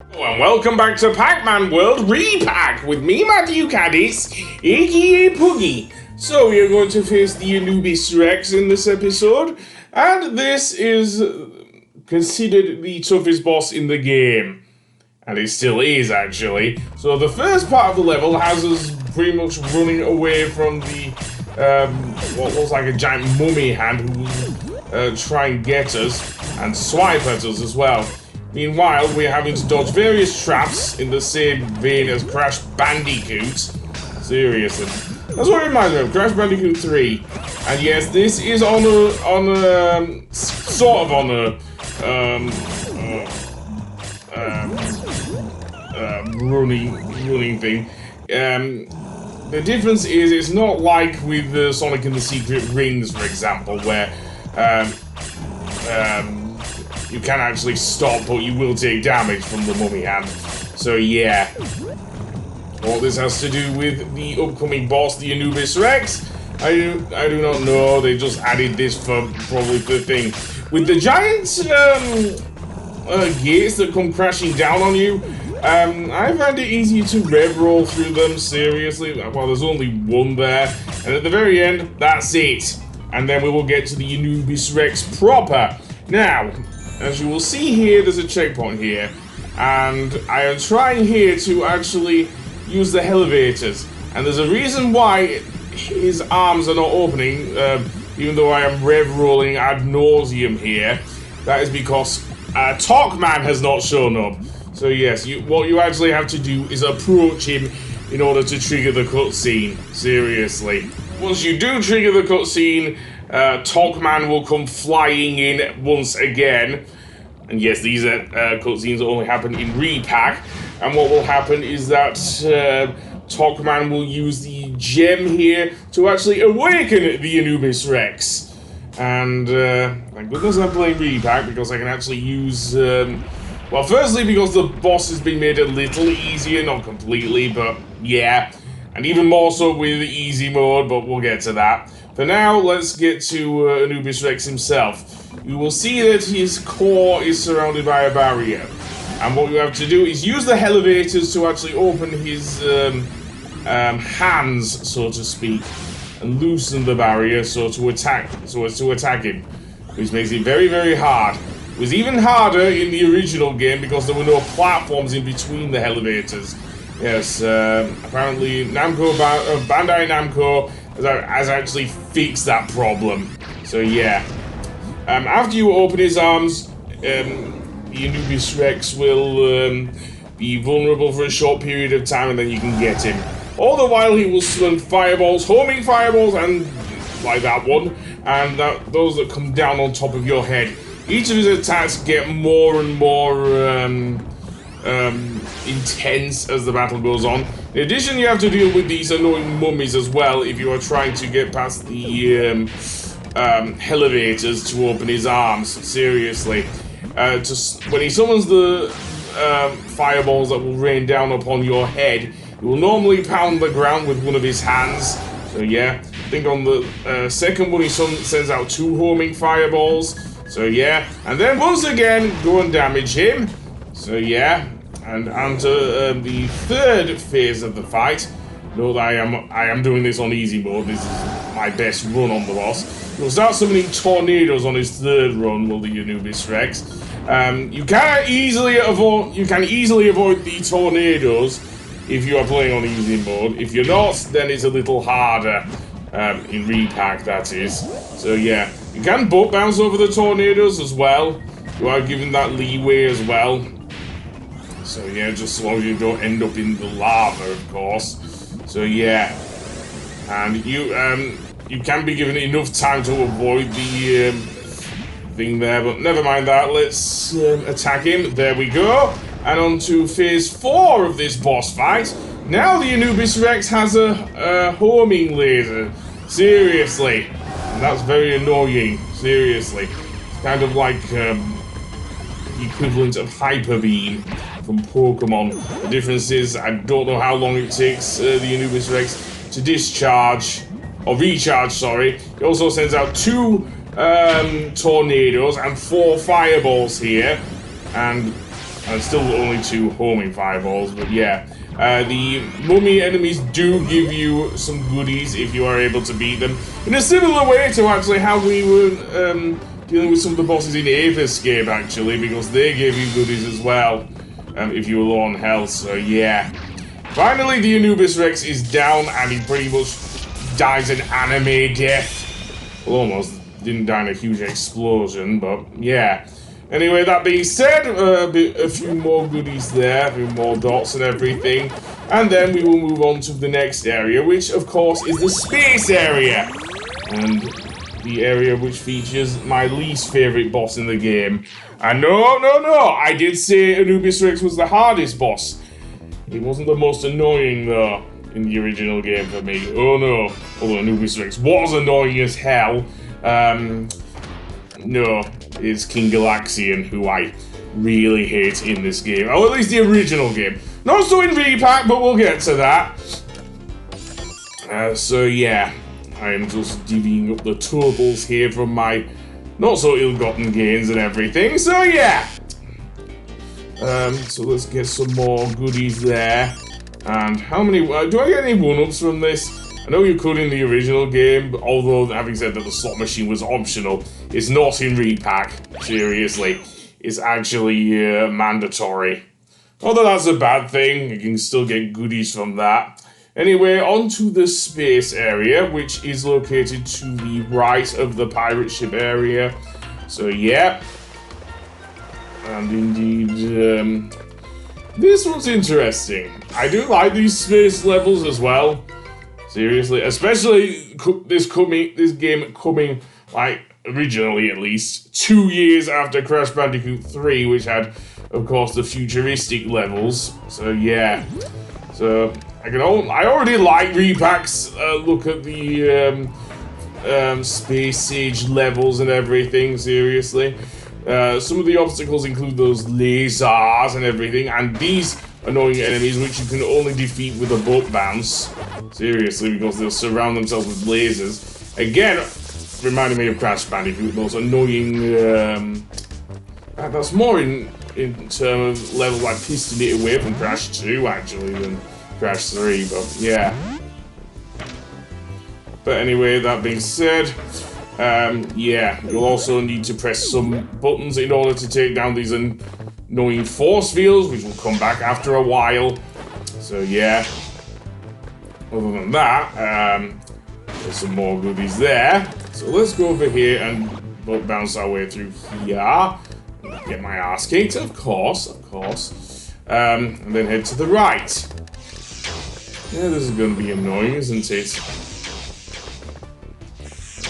And welcome back to Pac-Man World Re-Pac with me, Matthew Caddis, aka Puggy. So we are going to face the Anubis Rex in this episode, and this is considered the toughest boss in the game. And it still is, actually. So the first part of the level has us pretty much running away from the, what looks like a giant mummy hand who will try and get us, and swipe at us as well. Meanwhile, we're having to dodge various traps in the same vein as Crash Bandicoot. Seriously. That's what it reminds me of, Crash Bandicoot 3. And yes, this is on a sort of on a, running thing. The difference is it's not like with Sonic and the Secret Rings, for example, where, you can actually stop, but you will take damage from the mummy hand. So yeah. All this has to do with the upcoming boss, the Anubis Rex. I do not know. They just added this for probably the thing. With the giant gates that come crashing down on you, I find it easy to rev roll through them, seriously. Well, there's only one there. And at the very end, that's it. And then we will get to the Anubis Rex proper. Now, as you will see here, there's a checkpoint here, and I am trying here to actually use the elevators, and there's a reason why his arms are not opening, even though I am rev rolling ad nauseum here. That is because Pac-Man has not shown up. So yes, what you actually have to do is approach him in order to trigger the cutscene. Seriously. Once you do trigger the cutscene, Pac-Man will come flying in once again. And yes, these are cutscenes only happen in Re-Pac. And what will happen is that Pac-Man will use the gem here to actually awaken the Anubis Rex. And thank goodness I'm playing Re-Pac because I can actually use... well, firstly, because the boss has been made a little easier, not completely, but yeah. And even more so with easy mode, but we'll get to that. For now, let's get to Anubis Rex himself. You will see that his core is surrounded by a barrier. And what you have to do is use the elevators to actually open his hands, so to speak, and loosen the barrier so as to attack him. Which makes it very, very hard. It was even harder in the original game because there were no platforms in between the elevators. Yes, apparently Bandai Namco has actually fixed that problem. So yeah. After you open his arms, the Anubis Rex will be vulnerable for a short period of time and then you can get him. All the while he will stun fireballs, homing fireballs, and like that one, and those that come down on top of your head. Each of his attacks get more and more intense as the battle goes on. In addition, you have to deal with these annoying mummies as well if you are trying to get past the elevators to open his arms. Seriously. When he summons the fireballs that will rain down upon your head, he will normally pound the ground with one of his hands. So yeah, I think on the second one he sends out 2 homing fireballs. So yeah, and then once again, go and damage him. So yeah, and onto the third phase of the fight. Note that I am doing this on easy mode. This is my best run on the boss. You'll start summoning tornadoes on his third run, will the Anubis Rex. You can easily avoid the tornadoes if you are playing on easy mode. If you're not, then it's a little harder. In Re-Pac, that is. So yeah, you can butt bounce over the tornadoes as well. You are given that leeway as well. So yeah, just as long as you don't end up in the lava, of course. So yeah, and you can be given enough time to avoid the thing there, but never mind that. Let's attack him. There we go. And on to phase 4 of this boss fight. Now the Anubis Rex has a homing laser. Seriously. And that's very annoying. Seriously. It's kind of like the equivalent of Hyper Beam from Pokemon. The difference is, I don't know how long it takes the Anubis Rex to discharge, or recharge, sorry. It also sends out 2 tornadoes and 4 fireballs here. And And still only 2 homing fireballs, but yeah. The mummy enemies do give you some goodies if you are able to beat them. In a similar way to actually how we were dealing with some of the bosses in Ape Escape, actually, because they gave you goodies as well if you were low on health, so yeah. Finally, the Anubis Rex is down, and he pretty much dies an anime death. Well, almost didn't die in a huge explosion, but yeah. Anyway, that being said, a few more goodies there, a few more dots and everything. And then we will move on to the next area, which, of course, is the space area. And the area which features my least favorite boss in the game. And no, I did say Anubis Rex was the hardest boss. He wasn't the most annoying, though, in the original game for me. Oh no, although Anubis Rex was annoying as hell. No, it's King Galaxian, who I really hate in this game. Or at least the original game. Not so in Re-Pac, but we'll get to that. So yeah, I am just divvying up the totals here from my not so ill-gotten gains and everything. So yeah. So let's get some more goodies there. And how many... do I get any one-ups from this? I know you could in the original game, but although having said that the slot machine was optional, it's not in Re-Pac, seriously. It's actually mandatory. Although that's a bad thing, you can still get goodies from that. Anyway, on to the space area, which is located to the right of the pirate ship area. So yeah. And indeed, this one's interesting. I do like these space levels as well. Seriously, especially this game coming, like, originally at least, 2 years after Crash Bandicoot 3, which had, of course, the futuristic levels. So yeah, so I already like Re-Pac's look at the space sage levels and everything. Seriously, some of the obstacles include those lasers and everything, and these annoying enemies which you can only defeat with a boat bounce. Seriously, because they'll surround themselves with lasers. Again, reminding me of Crash Bandicoot, those annoying, that's more in terms of level like piston it away from Crash 2 actually than Crash 3, but yeah. But anyway, that being said, yeah, you'll also need to press some buttons in order to take down these annoying force fields, which will come back after a while. So yeah. Other than that, there's some more goodies there. So let's go over here and bounce our way through here. Get my ass kicked, of course. And then head to the right. Yeah, this is going to be annoying, isn't it?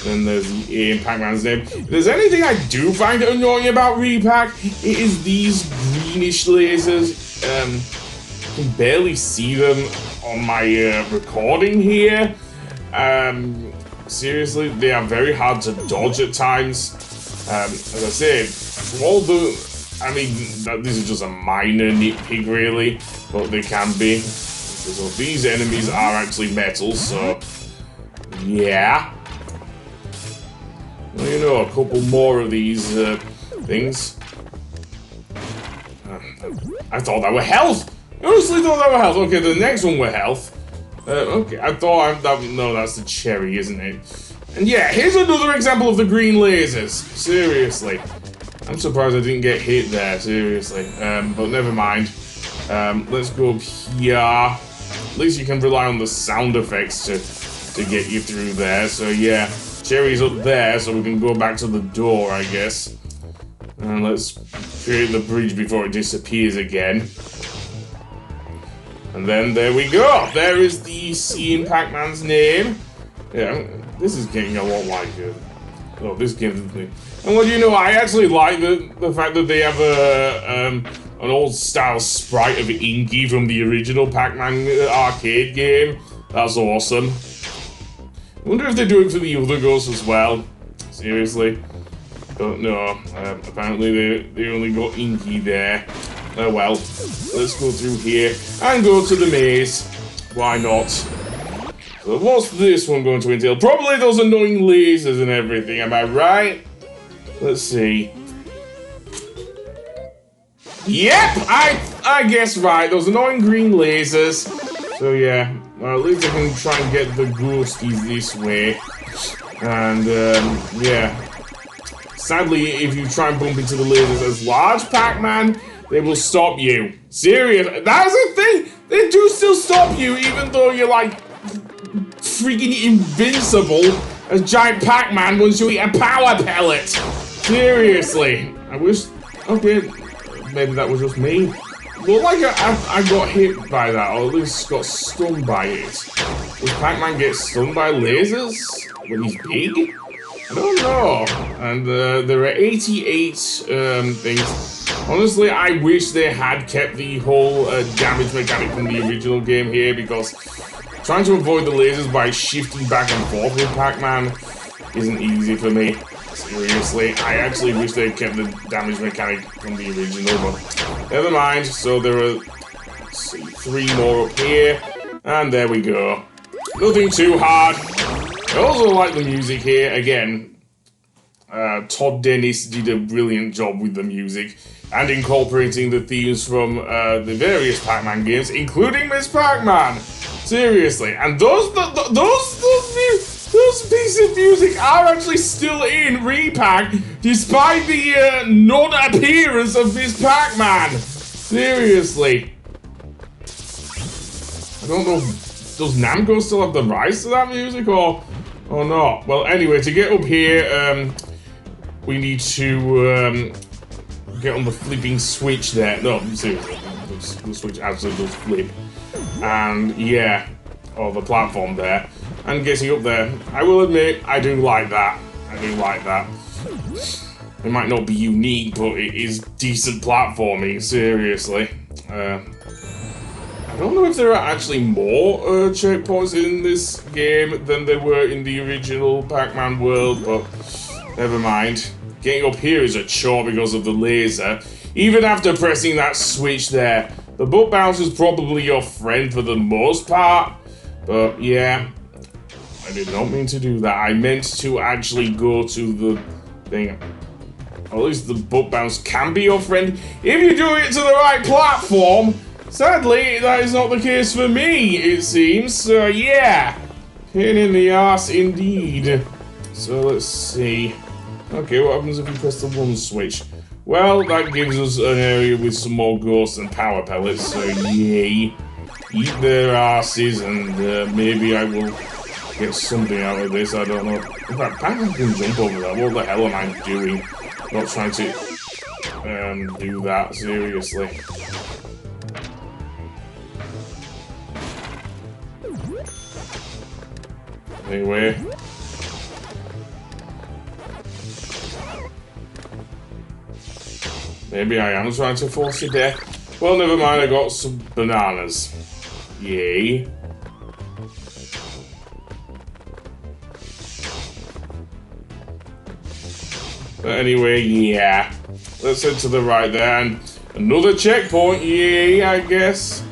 Then there's the A in Pac-Man's name. If there's anything I do find annoying about Re-Pac, it is these greenish lasers. You can barely see them on my recording here. Seriously, they are very hard to dodge at times. As I said, this is just a minor nitpick really, but they can be. So these enemies are actually metal, so yeah. Well, you know, a couple more of these things. I thought that were health! I honestly thought that were health. Okay, the next one were health. Okay, I thought no, that's the cherry, isn't it? And yeah, here's another example of the green lasers. Seriously. I'm surprised I didn't get hit there, seriously. But never mind. Let's go up here. At least you can rely on the sound effects to get you through there. So yeah, cherry's up there, so we can go back to the door, I guess. And let's create the bridge before it disappears again. And then there we go. There is the C in Pac-Man's name. Yeah, this is getting a lot like this game. And well, you know, I actually like the fact that they have an old style sprite of Inky from the original Pac-Man arcade game. That's awesome. I wonder if they do it for the other ghosts as well. Seriously. But no, apparently they only got Inky there. Oh well, let's go through here and go to the maze. Why not? So what's this one going to entail? Probably those annoying lasers and everything, am I right? Let's see. Yep, I guess right. Those annoying green lasers. So yeah, well, at least I can try and get the ghosties this way. And yeah. Sadly, if you try and bump into the lasers as large Pac-Man, they will stop you. Serious. That is a thing. They do still stop you, even though you're like freaking invincible as giant Pac-Man once you eat a power pellet. Seriously. I wish. Okay, maybe that was just me. Looked like I got hit by that, or at least got stunned by it. Does Pac-Man get stunned by lasers when he's big? I don't know. And there are 88 things. Honestly, I wish they had kept the whole damage mechanic from the original game here, because trying to avoid the lasers by shifting back and forth with Pac-Man isn't easy for me. Seriously, I actually wish they kept the damage mechanic from the original, but never mind. So there are 3 more up here, and there we go. Nothing too hard. I also like the music here. Again, Todd Dennis did a brilliant job with the music and incorporating the themes from the various Pac-Man games, including Miss Pac-Man. Seriously, and those pieces of music are actually still in Re-Pac, despite the non-appearance of Miss Pac-Man. Seriously. I don't know, does Namco still have the rights to that music, or not? Well, anyway, to get up here, we need to get on the flipping switch there. No, seriously, the switch actually does flip. And yeah, the platform there. And getting up there, I will admit, I do like that. I do like that. It might not be unique, but it is decent platforming, seriously. I don't know if there are actually more checkpoints in this game than there were in the original Pac-Man world, but never mind. Getting up here is a chore because of the laser. Even after pressing that switch there, the butt bounce is probably your friend for the most part, but yeah. I did not mean to do that. I meant to actually go to the thing. Or at least the butt bounce can be your friend if you do it to the right platform. Sadly, that is not the case for me, it seems. So yeah, pain in the ass indeed. So let's see. Okay, what happens if we press the 1 switch? Well, that gives us an area with some more ghosts and power pellets. So yay, eat their asses, and maybe I will get something out of this. I don't know. In fact, Pac-Man can jump over that. What the hell am I doing? Not trying to do that, seriously. Anyway. Maybe I am trying to force you death. Well, never mind, I got some bananas. Yay. But anyway, yeah. Let's head to the right there, and another checkpoint, yay, I guess.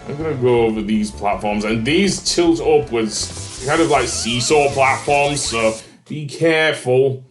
I'm gonna go over these platforms, and these tilt upwards, kind of like seesaw platforms, so be careful.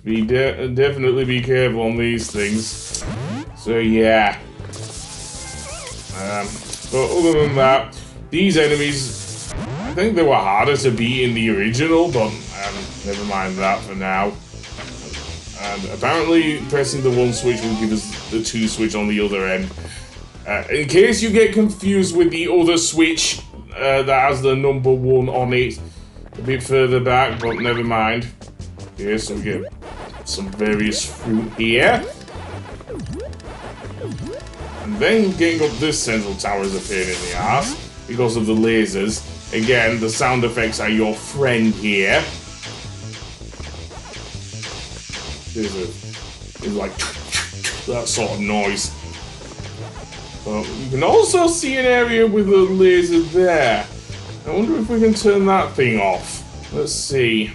Definitely be careful on these things. So yeah. But other than that, these enemies, I think they were harder to beat in the original, but never mind that for now. And apparently pressing the 1 switch will give us the 2 switch on the other end. In case you get confused with the other switch that has the number 1 on it a bit further back, but never mind. Okay, so we get some various fruit here. And then getting up this central tower is a pain in the ass because of the lasers. Again, the sound effects are your friend here. There's like that sort of noise. But you can also see an area with a laser there. I wonder if we can turn that thing off. Let's see.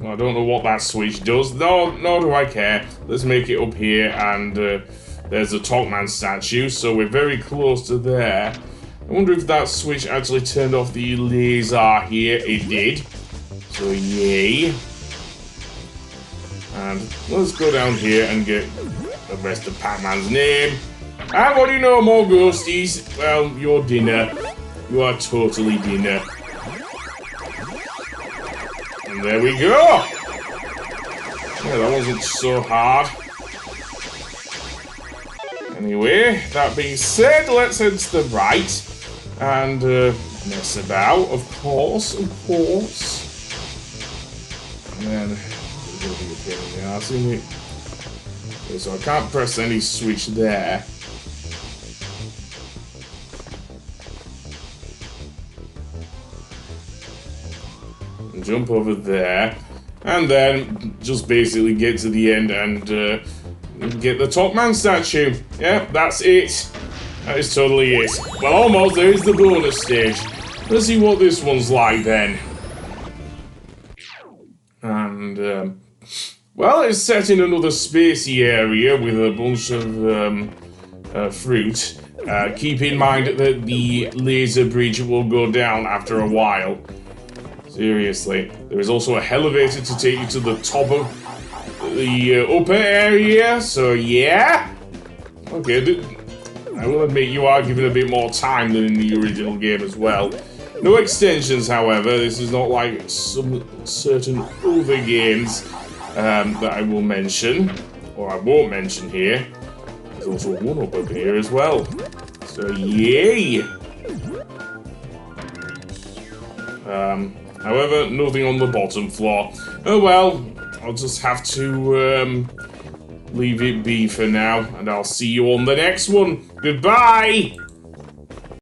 I don't know what that switch does. Nor do I care. Let's make it up here, and there's a Talkman statue, so we're very close to there. I wonder if that switch actually turned off the laser here. It did. So yay. And let's go down here and get the rest of Pac-Man's name. And what do you know, more ghosties? Well, you're dinner. You are totally dinner. And there we go! Yeah, that wasn't so hard. Anyway, that being said, let's head to the right. And mess about, of course. And then there's going to be a pain in the arse, isn't it? Okay, so I can't press any switch there. And jump over there. And then just basically get to the end and get the Top Man statue. Yeah, that's it. That is totally it. Well, almost. There is the bonus stage. Let's see what this one's like then. And, well, it's set in another spacey area with a bunch of fruit. Keep in mind that the laser bridge will go down after a while. Seriously. There is also a elevator to take you to the top of the upper area, so yeah. Okay, I will admit you are given a bit more time than in the original game as well. No extensions, however. This is not like some certain other games that I will mention, or I won't mention here. There's also one up here as well. So yay! However, nothing on the bottom floor. Oh well, I'll just have to leave it be for now, and I'll see you on the next one. Goodbye!